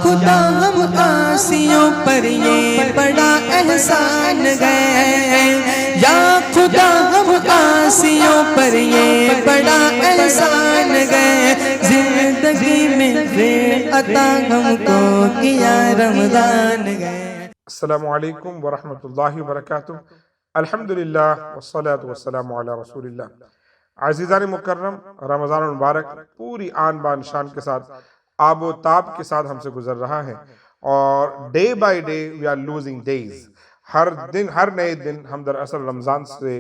خدا ہم آسیوں پر یہ بڑا احسان ہے، یا خدا ہم آسیوں پر یہ بڑا احسان ہے، زندگی میں پھر عطا ہم کو کیا رمضان ہے۔ السلام علیکم ورحمۃ اللہ وبرکاتہ۔ الحمدللہ والصلاة والسلام علی رسول اللہ۔ عزیزان مکرم، رمضان المبارک پوری آن بان شان کے ساتھ آب و تاب کے ساتھ ہم سے گزر رہا ہے، اور day by day we are losing days. ہر نئے دن ہم دراصل رمضان سے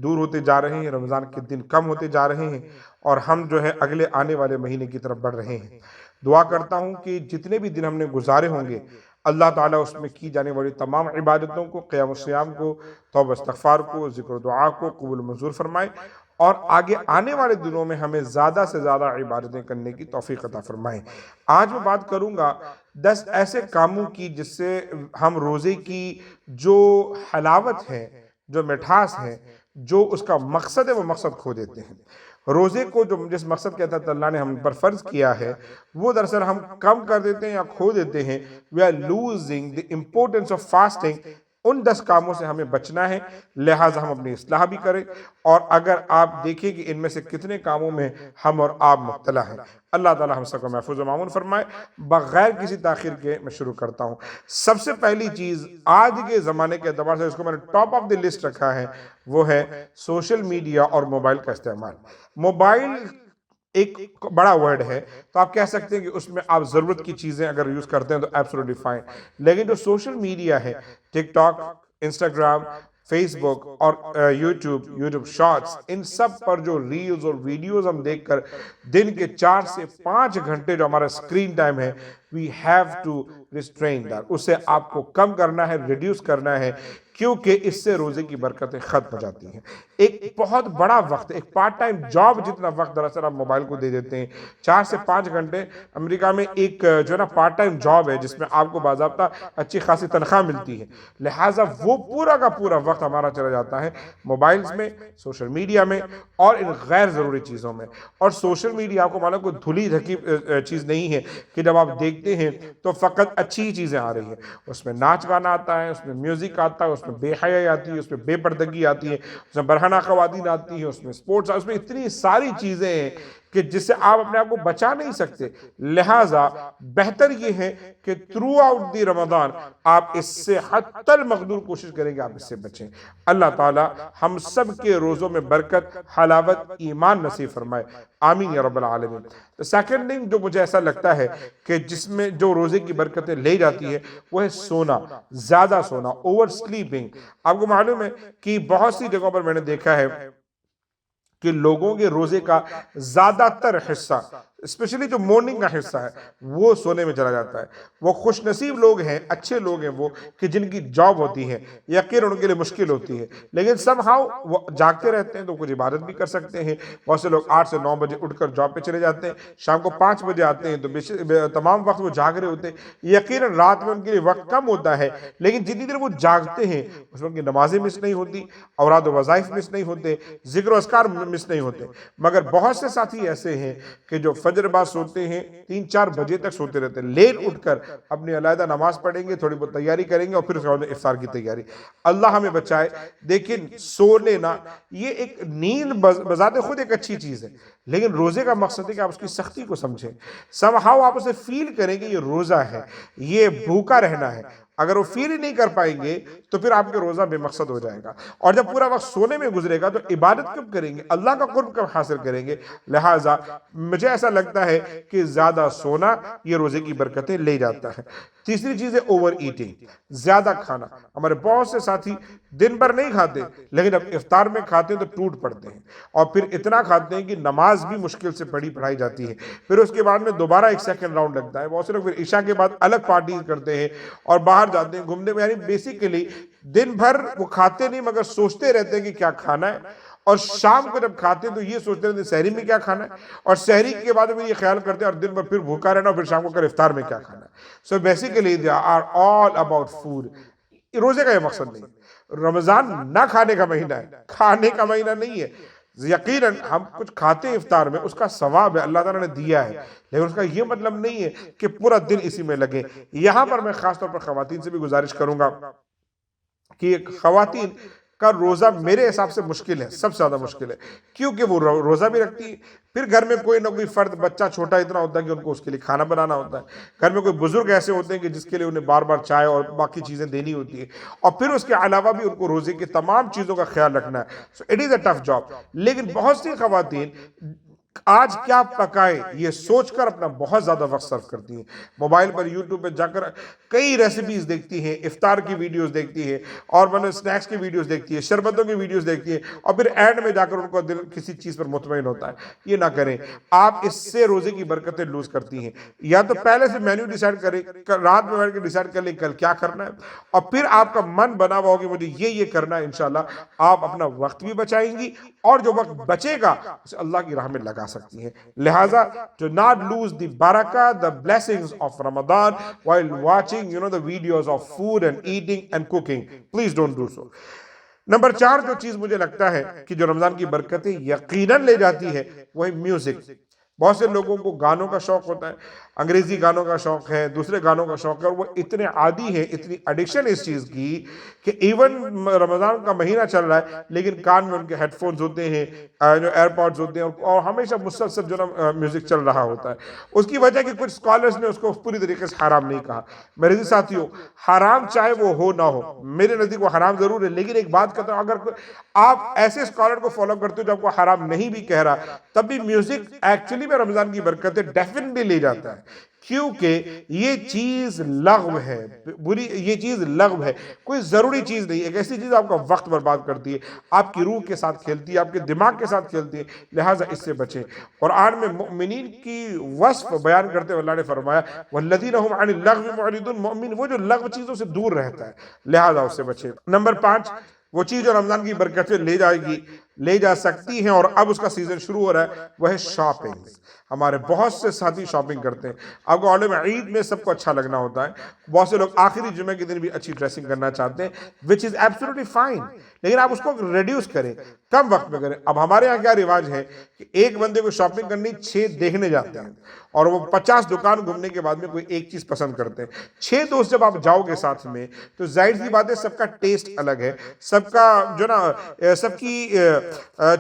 دور ہوتے جا رہے ہیں، رمضان کے دن کم ہوتے جا رہے ہیں، اور ہم جو ہے اگلے آنے والے مہینے کی طرف بڑھ رہے ہیں۔ دعا کرتا ہوں کہ جتنے بھی دن ہم نے گزارے ہوں گے، اللہ تعالیٰ اس میں کی جانے والی تمام عبادتوں کو، قیام و سیام کو، توبہ استغفار کو، ذکر و دعا کو قبول و منظور فرمائے، اور آگے آنے والے دنوں میں ہمیں زیادہ سے زیادہ عبادتیں کرنے کی توفیق عطا فرمائے۔ آج میں بات کروں گا 10 ایسے کاموں کی جس سے ہم روزے کی جو حلاوت ہے، جو مٹھاس ہے، جو اس کا مقصد ہے، وہ مقصد کھو دیتے ہیں۔ روزے کو جس مقصد کے تحت اللہ نے ہم پر فرض کیا ہے، وہ دراصل ہم کم کر دیتے ہیں یا کھو دیتے ہیں۔ We are losing the importance of fasting۔ ان 10 کاموں سے ہمیں بچنا ہے، لہٰذا ہم اپنی اصلاح بھی کریں، اور اگر آپ دیکھیں کہ ان میں سے کتنے کاموں میں ہم اور آپ مبتلا ہیں، اللہ تعالیٰ ہم سب کو محفوظ و معمون فرمائے۔ بغیر کسی تاخیر کے میں شروع کرتا ہوں۔ سب سے پہلی چیز آج کے زمانے کے اعتبار سے، اس کو میں نے ٹاپ آف دی لسٹ رکھا ہے، وہ ہے سوشل میڈیا اور موبائل کا استعمال۔ موبائل ایک بڑا ورڈ ہے، تو آپ کہہ سکتے ہیں کہ اس میں آپ ضرورت کی چیزیں اگر یوز کرتے ہیں تو ایبسولوٹلی فائن، لیکن جو سوشل میڈیا ہے، ٹک ٹاک، انسٹاگرام، فیس بک اور یوٹیوب شارٹس، ان سب پر جو ریلز اور ویڈیوز ہم دیکھ کر دن کے 4 سے 5 گھنٹے جو ہمارا اسکرین ٹائم ہے، we have to restrain that۔ اسے آپ کو کم کرنا ہے، ریڈیوس کرنا ہے، کیونکہ اس سے روزے کی برکتیں ختم ہو جاتی ہیں۔ ایک بہت بڑا وقت، ایک پارٹ ٹائم جاب جتنا وقت دراصل آپ موبائل کو دے دیتے ہیں، 4 سے 5 گھنٹے۔ امریکہ میں ایک جو ہے نا پارٹ ٹائم جاب ہے جس میں آپ کو باضابطہ اچھی خاصی تنخواہ ملتی ہے، لہٰذا وہ پورا کا پورا وقت ہمارا چلا جاتا ہے موبائلز میں، سوشل میڈیا میں، اور ان غیر ضروری چیزوں میں۔ اور سوشل میڈیا آپ کو معلوم کوئی دھلی دھکی چیز نہیں ہے کہ جب آپ دیکھتے ہیں تو فقط اچھی ہی چیزیں آ رہی ہیں۔ اس میں ناچ گانا آتا ہے، اس میں میوزک آتا ہے، اس میں بے حیائی آتی ہے، اس میں بے پردگی آتی ہے، اس میں برہنہ خواتین آتی ہیں، اس میں سپورٹس، اس میں اتنی ساری چیزیں ہیں کہ جس سے آپ اپنے آپ کو بچا نہیں سکتے۔ لہٰذا بہتر یہ ہے کہ تھرو آؤٹ دی رمضان آپ اس سے حتی المقدور کوشش کریں کہ آپ اس سے بچیں۔ اللہ تعالیٰ ہم سب کے روزوں میں برکت، حلاوت، ایمان نصیب فرمائے، آمین یا رب العالمین۔ سیکنڈ تھنگ جو مجھے ایسا لگتا ہے کہ جس میں جو روزے کی برکتیں لے جاتی ہے، وہ ہے سونا، زیادہ سونا، اوور سلیپنگ۔ آپ کو معلوم ہے کہ بہت سی جگہوں پر میں نے دیکھا ہے کہ لوگوں کے روزے کا زیادہ تر حصہ، اسپیشلی جو مارننگ کا حصہ ہے، وہ سونے میں چلا جاتا ہے۔ وہ خوش نصیب لوگ ہیں، اچھے لوگ ہیں وہ، کہ جن کی جاب ہوتی ہے، یقین ان کے لیے مشکل ہوتی ہے، لیکن سم ہاؤ وہ جاگتے رہتے ہیں تو کچھ عبادت بھی کر سکتے ہیں۔ بہت سے لوگ 8 سے 9 بجے اٹھ کر جاب پہ چلے جاتے ہیں، شام کو 5 بجے آتے ہیں، تو تمام وقت وہ جاگ رہے ہوتے ہیں۔ یقیناً رات میں ان کے لیے وقت کم ہوتا ہے، لیکن جتنی دیر وہ جاگتے ہیں اس میں ان کی نمازیں مس نہیں ہوتی، اوراد و وظائف مس نہیں ہوتے، ذکر و اذکار مس نہیں ہوتے۔ مگر بہت سے ساتھی ایسے ہیں کہ جو فجر بعد سوتے ہیں، 3-4 بجے تک سوتے رہتے ہیں، لیٹ اٹھ کر اپنی علیحدہ نماز پڑھیں گے، تھوڑی بہت تیاری کریں گے، اور پھر اس کے بعد افطار کی تیاری۔ اللہ ہمیں بچائے۔ لیکن سو لینا، یہ ایک نیند بذات خود ایک اچھی چیز ہے، لیکن روزے کا مقصد ہے کہ آپ اس کی سختی کو سمجھیں، somehow آپ اسے فیل کریں کہ یہ روزہ ہے، یہ بھوکا رہنا ہے۔ اگر وہ فیل ہی نہیں کر پائیں گے تو پھر آپ کے روزہ بے مقصد ہو جائے گا، اور جب پورا وقت سونے میں گزرے گا تو عبادت کب کریں گے، اللہ کا قرب کب حاصل کریں گے؟ لہٰذا مجھے ایسا لگتا ہے کہ زیادہ سونا یہ روزے کی برکتیں لے جاتا ہے۔ تیسری چیز ہے اوور ایٹنگ، زیادہ کھانا۔ ہمارے بہت سے ساتھی دن بھر نہیں کھاتے، لیکن اب افطار میں کھاتے ہیں تو ٹوٹ پڑتے ہیں، اور پھر اتنا کھاتے ہیں کہ نماز بھی مشکل سے پڑھائی جاتی ہے، پھر اس کے بعد میں دوبارہ ایک سیکنڈ راؤنڈ لگتا ہے۔ بہت سے لوگ پھر عشاء کے بعد الگ پارٹیز کرتے ہیں اور باہر جاتے ہیں گھومنے میں، یعنی بیسیکلی دن بھر وہ کھاتے نہیں مگر سوچتے رہتے ہیں کہ کیا کھانا ہے، اور شام کو جب کھاتے ہیں تو یہ سوچتے رہتے ہیں سحری میں کیا کھانا ہے، اور سحری کے بعد میں یہ خیال کرتے ہیں اور دن بھر پھر بھوکا رہنا، اور پھر شام کو کر افطار میں کیا کھانا ہے۔ So basically they are all about food۔ روزے کا یہ مقصد نہیں، رمضان نہ کھانے کا مہینہ ہے، کھانے کا مہینہ نہیں ہے۔ یقیناً ہم کچھ کھاتے ہیں افطار میں، اس کا ثواب ہے، اللہ تعالیٰ نے دیا ہے، لیکن اس کا یہ مطلب نہیں ہے کہ پورا دن اسی میں لگے۔ یہاں پر میں خاص طور پر خواتین سے بھی گزارش کروں گا کہ خواتین کا روزہ میرے حساب سے مشکل ہے، سب سے زیادہ مشکل ہے، کیونکہ وہ روزہ بھی رکھتی ہے، پھر گھر میں کوئی نہ کوئی فرد، بچہ چھوٹا اتنا ہوتا ہے کہ ان کو اس کے لیے کھانا بنانا ہوتا ہے، گھر میں کوئی بزرگ ایسے ہوتے ہیں کہ جس کے لیے انہیں بار بار چائے اور باقی چیزیں دینی ہوتی ہیں، اور پھر اس کے علاوہ بھی ان کو روزے کی تمام چیزوں کا خیال رکھنا ہے۔ So it is a tough job. لیکن بہت سی خواتین آج کیا پکائے یہ سوچ کر اپنا بہت زیادہ وقت صرف کرتی ہیں، موبائل پر یوٹیوب پہ جا کر کئی ریسیپیز دیکھتی ہیں، افطار کی ویڈیوز دیکھتی ہیں، اور سنیکس کی ویڈیوز دیکھتی ہیں، شربتوں کی ویڈیوز دیکھتی ہیں، اور پھر اینڈ میں جا کر ان کو دل کسی چیز پر مطمئن ہوتا ہے۔ یہ نہ کریں، آپ اس سے روزے کی برکتیں لوز کرتی ہیں۔ یا تو پہلے سے مینیو ڈیسائیڈ کریں، رات میں بیٹھ کے ڈیسائیڈ کر لیں کل کیا کرنا ہے، اور پھر آپ کا من بنا ہوا ہوگا مجھے یہ کرنا ہے، انشاءاللہ آپ اپنا وقت بھی بچائیں گی، اور جو وقت بچے گا اسے اللہ کی راہ میں لگا سکتی ہیں۔ لہٰذا do not lose the barakah, the blessings of Ramadan while watching the videos of food and eating and cooking. Please don't do so. Number 4 جو چیز مجھے لگتا ہے کہ جو رمضان کی برکتیں یقیناً لے جاتی ہے وہ ہے میوزک۔ بہت سے لوگوں کو گانوں کا شوق ہوتا ہے، انگریزی گانوں کا شوق ہے، دوسرے گانوں کا شوق ہے، اور وہ اتنے عادی ہیں، اتنی ایڈکشن اس چیز کی کہ ایون رمضان کا مہینہ چل رہا ہے لیکن کان میں ان کے ہیڈ فونز ہوتے ہیں، جو ایئر پوڈز ہوتے ہیں، اور ہمیشہ مسلسل جو میوزک چل رہا ہوتا ہے۔ اس کی وجہ کہ کچھ اسکالرز نے اس کو پوری طریقے سے حرام نہیں کہا۔ میرے عزیز ساتھیوں، حرام چاہے وہ ہو نہ ہو، میرے نزدیک وہ حرام ضرور ہے، لیکن ایک بات کہتا ہوں، اگر آپ ایسے اسکالر کو فالو کرتے ہو جو آپ کو حرام نہیں بھی کہہ رہا، تب بھی میوزک ایکچولی میں رمضان کی برکتیں ڈیفینیٹلی لے جاتا ہے، کیونکہ یہ چیز لغو ہے، یہ چیز لغو ہے، کوئی ضروری چیز نہیں۔ ایک ایسی چیز آپ کا وقت برباد کرتی ہے، آپ کی روح کے ساتھ کھیلتی ہے، آپ کے دماغ کے ساتھ کھیلتی ہے، لہٰذا اس سے بچیں۔ قرآن میں مؤمنین کی وصف بیان کرتے ہوئے اللہ نے فرمایا وَالَّذِينَ هُمْ عَنِ اللَّغْوِ مُعْرِضُونَ، مؤمن وہ جو لغو چیزوں سے دور رہتا ہے، لہٰذا اس سے بچیں۔ نمبر 5 وہ چیز جو رمضان کی برکتیں لے جا سکتی ہیں، اور اب اس کا سیزن شروع ہو رہا ہے، وہ ہے شاپنگ۔ ہمارے بہت سے ساتھی شاپنگ کرتے ہیں، آپ کو معلوم ہے عید میں سب کو اچھا لگنا ہوتا ہے، بہت سے لوگ آخری جمعہ کے دن بھی اچھی ڈریسنگ کرنا چاہتے ہیں، which is absolutely fine، لیکن آپ اس کو ریڈیوس کریں، کم وقت میں کریں۔ اب ہمارے یہاں کیا رواج ہے کہ ایک بندے کو شاپنگ کرنی 6 دیکھنے جاتے ہیں، اور وہ 50 دکان گھومنے کے بعد میں کوئی ایک چیز پسند کرتے ہیں۔ 6 دوست جب آپ جاؤ گے ساتھ میں تو ظاہر سی بات ہے سب کا ٹیسٹ الگ ہے، سب کا سب کی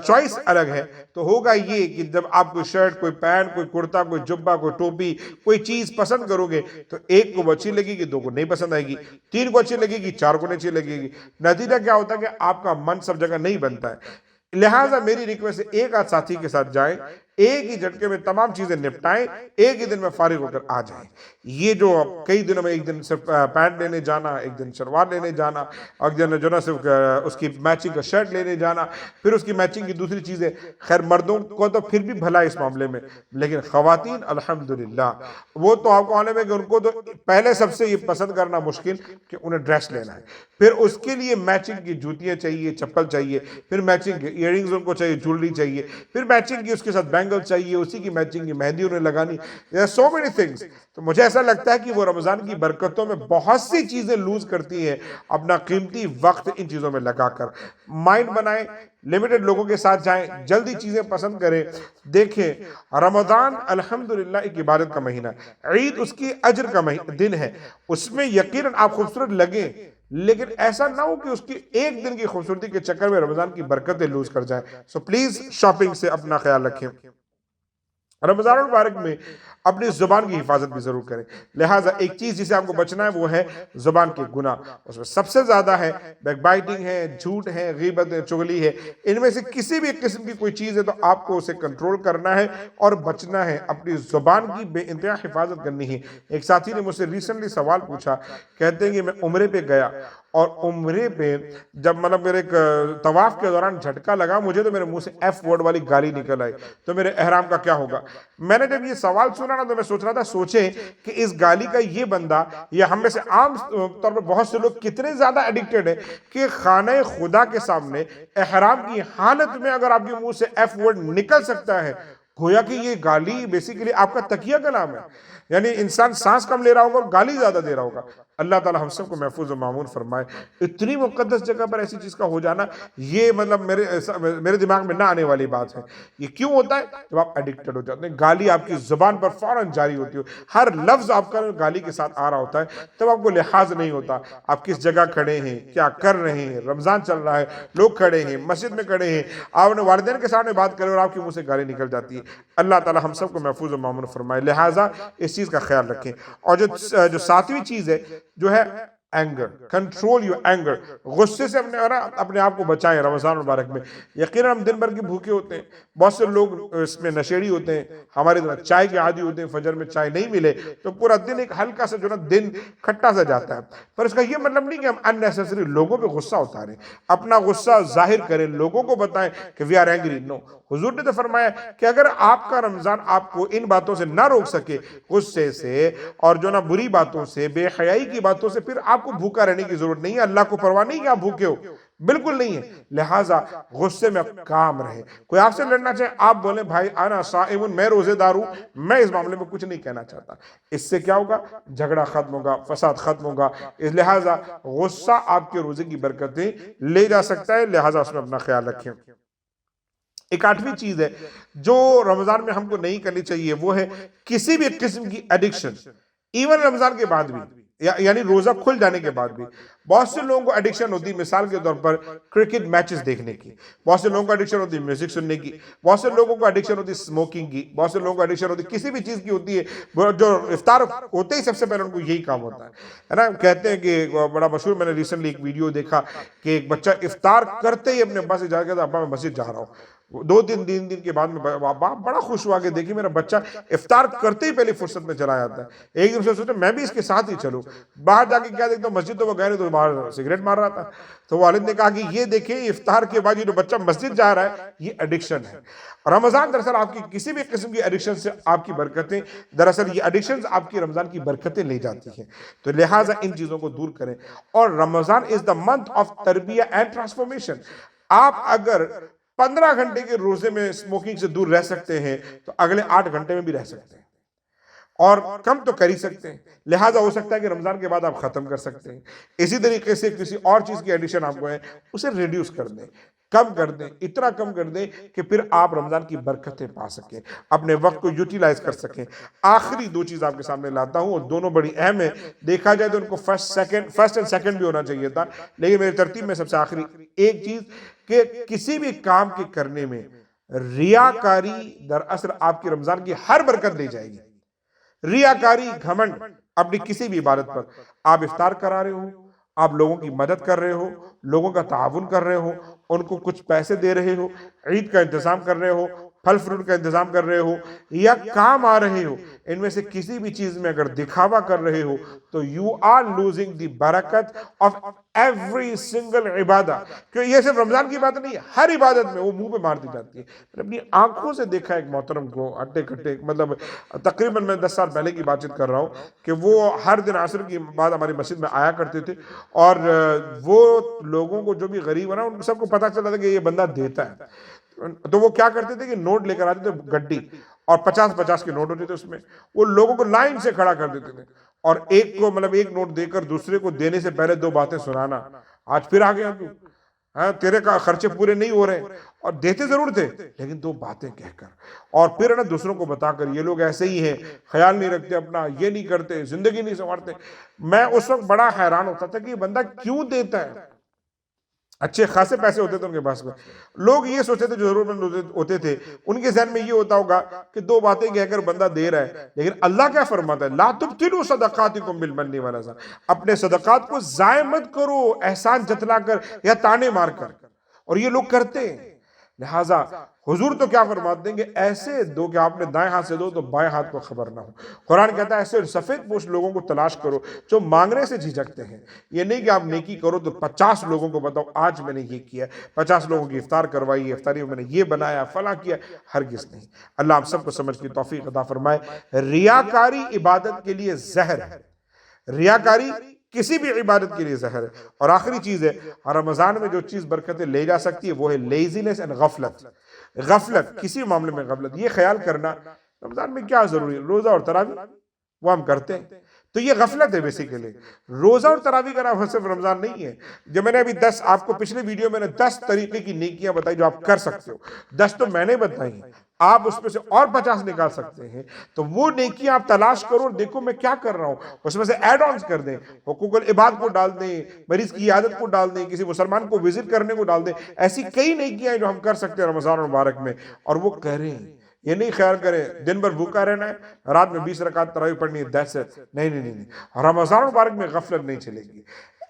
چوائس الگ ہے، تو ہوگا یہ کہ جب آپ کوئی شرٹ، کوئی پینٹ، کوئی کرتا، کوئی جبہ، کوئی ٹوپی، کوئی چیز پسند کرو گے تو ایک کو اچھی لگے گی، 2 کو نہیں پسند آئے گی، 3 کو اچھی لگے گی، 4 کو نہیں اچھی لگے گی۔ نتیجہ کیا ہوتا ہے کہ آپ کا من سب جگہ نہیں بنتا ہے۔ لہٰذا میری ریکویسٹ ہے ایک آدھ ساتھی کے ساتھ جائیں، ایک ہی جھٹکے میں تمام چیزیں نپٹائیں، ایک ہی دن میں فارغ ہو کر آ جائیں۔ یہ جو کئی دنوں میں ایک دن صرف پینٹ لینے جانا، ایک دن شلوار لینے جانا، ایک دن جو نا صرف اس کی میچنگ کا شرٹ لینے جانا، پھر اس کی میچنگ کی دوسری چیزیں، خیر مردوں کو تو پھر بھی بھلا اس معاملے میں، لیکن خواتین الحمدللہ وہ تو آپ کو آنے میں کہ ان کو تو پہلے سب سے یہ پسند کرنا مشکل کہ انہیں ڈریس لینا ہے، پھر اس کے لیے میچنگ کی جوتیاں چاہیے، چپل چاہیے، پھر میچنگ کے ایئرنگز ان کو چاہیے، جولری چاہیے، پھر میچنگ کی اس کے ساتھ بینگل چاہیے، اسی کی میچنگ کی مہندی انہیں لگانی، there are so many things۔ تو مجھے ایسا لگتا ہے کہ وہ رمضان کی برکتوں میں بہت سی چیزیں لوز کرتی ہیں، اپنا قیمتی وقت ان چیزوں میں لگا کر۔ مائنڈ بنائیں، لمیٹڈ لوگوں کے ساتھ جائیں، جلدی چیزیں پسند کریں۔ دیکھیں رمضان الحمدللہ ایک عبادت کا مہینہ ہے، عید اس کی اجر کا دن ہے، اس میں یقیناً آپ خوبصورت لگیں، لیکن ایسا نہ ہو کہ اس کی ایک دن کی خوبصورتی کے چکر میں رمضان کی برکتیں لوز کر جائیں۔ سو پلیز شاپنگ سے اپنا خیال رکھیں۔ رمضان المبارک میں اپنی زبان کی حفاظت بھی ضرور کریں، لہٰذا ایک چیز جسے آپ کو بچنا ہے وہ ہے زبان کے گناہ۔ اس میں سب سے زیادہ ہے بیک بائٹنگ ہے، جھوٹ ہے، غیبت ہے، چغلی ہے، ان میں سے کسی بھی قسم کی کوئی چیز ہے تو آپ کو اسے کنٹرول کرنا ہے اور بچنا ہے، اپنی زبان کی بے انتہا حفاظت کرنی ہے۔ ایک ساتھی نے مجھ سے ریسنٹلی سوال پوچھا، کہتے ہیں کہ میں عمرے پہ گیا اور عمرے پہ جب میرے ایک طواف کے دوران جھٹکا لگا، مجھے تو میرے منہ سے ایف ورڈ والی گالی نکل آئی، تو میرے احرام کا کیا ہوگا؟ میں نے جب یہ سوال سنا نا تو میں سوچ رہا تھا، سوچیں کہ اس گالی کا یہ بندہ یا ہم میں سے عام طور پر بہت سے لوگ کتنے زیادہ ایڈکٹڈ ہیں کہ خانہ خدا کے سامنے احرام کی حالت میں اگر آپ کے منہ سے ایف ورڈ نکل سکتا ہے، گویا کہ یہ گالی بیسیکلی آپ کا تکیہ کلام ہے۔ یعنی انسان سانس کم لے رہا ہوگا اور گالی زیادہ دے رہا ہوگا۔ اللہ تعالیٰ ہم سب کو محفوظ و معمون فرمائے۔ اتنی مقدس جگہ پر ایسی چیز کا ہو جانا، یہ مطلب میرے دماغ میں نہ آنے والی بات ہے۔ یہ کیوں ہوتا ہے؟ جب آپ ایڈکٹڈ ہو جاتے ہیں، گالی آپ کی زبان پر فوراً جاری ہوتی ہے، ہر لفظ آپ کا گالی کے ساتھ آ رہا ہوتا ہے، تب آپ کو لحاظ نہیں ہوتا آپ کس جگہ کھڑے ہیں، کیا کر رہے ہیں۔ رمضان چل رہا ہے، لوگ کھڑے ہیں، مسجد میں کھڑے ہیں، آپ نے والدین کے سامنے بات کرے اور آپ کے منہ سے گالی نکل جاتی ہے۔ اللہ تعالیٰ ہم سب کو محفوظ و معمون فرمائے، لہٰذا اس چیز کا خیال رکھیں۔ اور جو ساتویں چیز ہے جو ہے اینگر، کنٹرول یور اینگر، غصے سے اپنے آپ کو بچائیں رمضان مبارک میں۔ یقیناً ہم دن بھر کے بھوکے ہوتے ہیں، بہت سے لوگ اس میں نشیڑی ہوتے ہیں، ہمارے طرح چائے کے عادی ہوتے ہیں، فجر میں چائے نہیں ملے تو پورا دن ایک ہلکا سا جو نا دن کھٹا سا جاتا ہے۔ پر اس کا یہ مطلب نہیں کہ ہم اننیسیسری لوگوں پہ غصہ اتاریں، اپنا غصہ ظاہر کریں، لوگوں کو بتائیں کہ وی آر اینگری۔ نو، حضور نے تو فرمایا کہ اگر آپ کا رمضان آپ کو ان باتوں سے نہ روک سکے، غصے سے اور جو نا بری باتوں سے، بے حیائی کی باتوں سے، پھر آپ کو بھوکا رہنے کی ضرورت نہیں ہے۔ اللہ کو پرواہ نہیں کہ آپ بھوکے ہو، بالکل نہیں ہے۔ لہٰذا غصے میں آپ کام رہے۔ کوئی آپ سے لڑنا چاہے، آپ بولیں بھائی انا صائم، میں روزے دار ہوں، میں اس معاملے میں کچھ نہیں کہنا چاہتا۔ اس سے کیا ہوگا؟ جھگڑا ختم ہوگا، فساد ختم ہوگا۔ اس لہٰذا غصہ آپ کے روزے کی برکتیں لے جا سکتا ہے، لہٰذا اس میں اپنا خیال رکھیں۔ ایک آٹھویں چیز ہے جو رمضان میں ہم کو نہیں کرنی چاہیے، وہ ہے کسی بھی قسم کی ایڈکشن، ایون رمضان کے بعد بھی، یعنی روزہ کھل جانے کے بعد بھی۔ بہت سے لوگوں کو ایڈکشن ہوتی ہے، مثال کے طور پر کرکٹ میچز دیکھنے کی، بہت سے لوگوں کو ایڈکشن ہوتی ہے میوزک سننے کی، بہت سے لوگوں کو ایڈکشن ہوتی ہے اسموکنگ کی، بہت سے لوگوں کو ایڈکشن ہوتی ہے کسی بھی چیز کی ہوتی ہے۔ جو افطار ہوتے ہی سب سے پہلے ان کو یہی کام ہوتا ہے نا۔ کہتے ہیں کہ بڑا مشہور، میں نے ریسنٹلی ایک ویڈیو دیکھا کہ ایک بچہ افطار کرتے ہی اپنے ابا سے جا کے کہا ابا میں مسجد جا رہا ہوں۔ 2 دن کے بعد میں باپ بڑا خوش ہوا کہ دیکھیں میرا بچہ افطار کرتے ہی پہلی فرصت میں چلا جاتا ہے۔ ایک دن سے سوچا میں بھی اس کے ساتھ ہی چلوں۔ باہر جا کے کیا دیکھتا ہوں، مسجد تو وہ گئے نہیں، تو باہر سگریٹ مار رہا تھا۔ تو والد نے کہا کہ یہ دیکھیں افطار کے بعد یہ جو بچہ مسجد جا رہا ہے یہ ایڈکشن ہے۔ رمضان دراصل آپ کی کسی بھی قسم کی ایڈکشن سے آپ کی برکتیں، دراصل یہ ایڈکشنز آپ کی رمضان کی برکتیں لے جاتی ہیں، تو لہٰذا ان چیزوں کو دور کریں۔ اور Ramadan is the month of تربیہ اینڈ ٹرانسفارمیشن۔ آپ اگر 15 گھنٹے کے روزے میں اسموکنگ سے دور رہ سکتے ہیں تو اگلے 8 گھنٹے میں بھی رہ سکتے ہیں، اور کم تو کر ہی سکتے ہیں۔ لہٰذا ہو سکتا ہے کہ رمضان کے بعد آپ ختم کر سکتے ہیں۔ اسی طریقے سے کسی اور چیز کی ایڈکشن آپ کو ہے، اسے ریڈیوس کر دیں، کم کر دیں، اتنا کم کر دیں کہ پھر آپ رمضان کی برکتیں پا سکیں، اپنے وقت کو یوٹیلائز کر سکیں۔ آخری 2 چیز آپ کے سامنے لاتا ہوں، اور دونوں بڑی اہم ہیں۔ دیکھا جائے تو ان کو فرسٹ اینڈ سیکنڈ بھی ہونا چاہیے تھا، لیکن میری ترتیب میں سب سے آخری ایک چیز کہ کسی بھی کام کے کرنے میں ریاکاری دراصل آپ کی رمضان کی ہر برکت لے جائے گی۔ ریاکاری، گھمنڈ اپنی کسی بھی عبادت پر، آپ افطار کرا رہے ہو، آپ لوگوں کی مدد کر رہے ہو، لوگوں کا تعاون کر رہے ہو، ان کو کچھ پیسے دے رہے ہو، عید کا انتظام کر رہے ہو، پھل فروٹ کا انتظام کر رہے ہو، یا کام آ رہے ہو، ان میں سے کسی بھی چیز میں اگر دکھاوا کر رہے ہو تو یو آر لوزنگ دی برکت آف ایوری سنگل عبادہ۔ کہ یہ صرف رمضان کی بات نہیں ہے، ہر عبادت میں وہ منہ پہ مار دی جاتی ہے۔ میں نے اپنی آنکھوں سے دیکھا ایک محترم کو اٹے کٹے، مطلب تقریباً میں 10 سال پہلے کی بات چیت کر رہا ہوں، کہ وہ ہر دن عصر کی بعد ہماری مسجد میں آیا کرتے تھے، اور وہ لوگوں کو جو بھی غریب ہے نا ان سب کو پتہ چلتا تھا کہ یہ بندہ دیتا ہے، تو وہ کیا کرتے تھے کہ نوٹ لے کر آتے تھے، گڈی، اور 50 کے نوٹ ہوتے تھے اس میں، وہ لوگوں کو لائن سے کھڑا کر دیتے تھے، اور ایک کو مطلب ایک نوٹ دے کر دوسرے کو دینے سے پہلے 2 باتیں سنانا، آج پھر آ گیا تو، تیرے کا خرچے پورے نہیں ہو رہے، اور دیتے ضرور تھے لیکن 2 باتیں کہہ کر، اور پھر نا دوسروں کو بتا کر یہ لوگ ایسے ہی ہیں، خیال نہیں رکھتے اپنا، یہ نہیں کرتے، زندگی نہیں سنوارتے۔ میں اس وقت بڑا حیران ہوتا تھا کہ یہ بندہ کیوں دیتا ہے، اچھے خاصے پیسے ہوتے تھے ان کے پاس میں۔ لوگ یہ سوچتے تھے جو ضرور مند ہوتے تھے، ان کے ذہن میں یہ ہوتا ہوگا کہ 2 باتیں کہہ کر بندہ دے رہا ہے، لیکن اللہ کیا فرماتا ہے، لا تبطلوا صدقاتکم بالمن والعذى، اپنے صدقات کو ضائع مت کرو احسان جتلا کر یا تانے مار کر، اور یہ لوگ کرتے ہیں۔ لہٰذا حضور تو کیا فرماتے ہیں کہ ایسے دو کہ آپ نے دائیں ہاتھ سے دو تو بائیں ہاتھ کو خبر نہ ہو۔ قرآن کہتا ہے ایسے سفید پوش لوگوں کو تلاش کرو جو مانگنے سے جھجکتے ہیں۔ یہ نہیں کہ آپ نیکی کرو تو 50 لوگوں کو بتاؤ آج میں نے یہ کیا، 50 لوگوں کی افطار کروائی ہے، افطاری میں نے یہ بنایا، فلاں کیا، ہرگز نہیں۔ اللہ ہم سب کو سمجھ کی توفیق عطا فرمائے۔ ریاکاری عبادت کے لیے زہر ہے، ریاکاری کسی بھی عبادت کے لیے زہر ہے۔ اور آخری چیز ہے، رمضان میں جو چیز برکتیں لے جا سکتی ہے وہ ہے لیزینس اینڈ غفلت۔ غفلت، کسی معاملے میں غفلت، یہ خیال کرنا رمضان میں کیا ضروری ہے، روزہ اور تراویح وہ ہم کرتے ہیں. تو یہ غفلت ہے بیسیکلی. روزہ اور تراویح کا نام صرف رمضان نہیں ہے. جو میں نے ابھی 10 آپ کو پچھلے ویڈیو میں نے 10 طریقے کی نیکیاں بتائی جو آپ کر سکتے ہو. 10 تو میں نے بتائی ہیں, آپ اس میں سے اور 50 نکال سکتے ہیں. تو وہ نیکیاں آپ تلاش کرو اور دیکھو میں کیا کر رہا ہوں, اس میں سے ایڈ آنز کر دیں. حقوق العباد کو ڈال دیں, مریض کی عیادت کو ڈال دیں, کسی مسلمان کو وزٹ کرنے کو ڈال دیں. ایسی کئی نیکیاں ہیں جو ہم کر سکتے ہیں رمضان المبارک میں, اور وہ کریں. یہ نہیں خیال کریں دن بھر بھوکا رہنا ہے, رات میں 20 رکعت تراویح پڑھنی ہے, that's it. نہیں. رمضان المبارک میں غفلت نہیں چلے گی.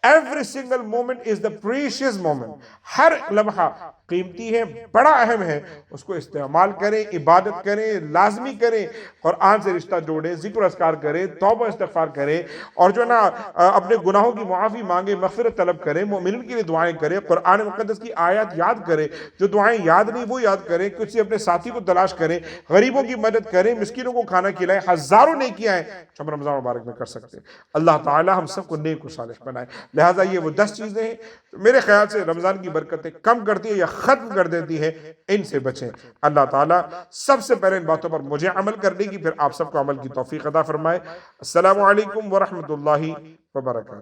Every single moment is the precious moment. ہر لمحہ قیمتی ہے, بڑا اہم ہے. اس کو استعمال کریں, عبادت کریں, لازمی کریں, قرآن سے رشتہ جوڑیں, ذکر اذکار کریں, توبہ استغفار کریں, اور جو نا اپنے گناہوں کی معافی مانگیں, مغفرت طلب کریں, مومنین کے لیے دعائیں کریں, قرآن مقدس کی آیات یاد کریں, جو دعائیں یاد نہیں وہ یاد کریں, کسی اپنے ساتھی کو تلاش کریں, غریبوں کی مدد کریں, مسکینوں کو کھانا کھلائیں. ہزاروں نیکیاں ہیں جو ہم رمضان مبارک میں کر سکتے ہیں. اللہ تعالی ہم سب کو نیک و صالح بنائے. لہٰذا یہ وہ 10 چیزیں ہیں میرے خیال سے رمضان کی برکتیں کم کرتی ہے یا ختم کر دیتی ہے, ان سے بچیں. اللہ تعالیٰ سب سے پہلے ان باتوں پر مجھے عمل کرنے کی, پھر آپ سب کو عمل کی توفیق عطا فرمائے. السلام علیکم ورحمۃ اللہ وبرکاتہ.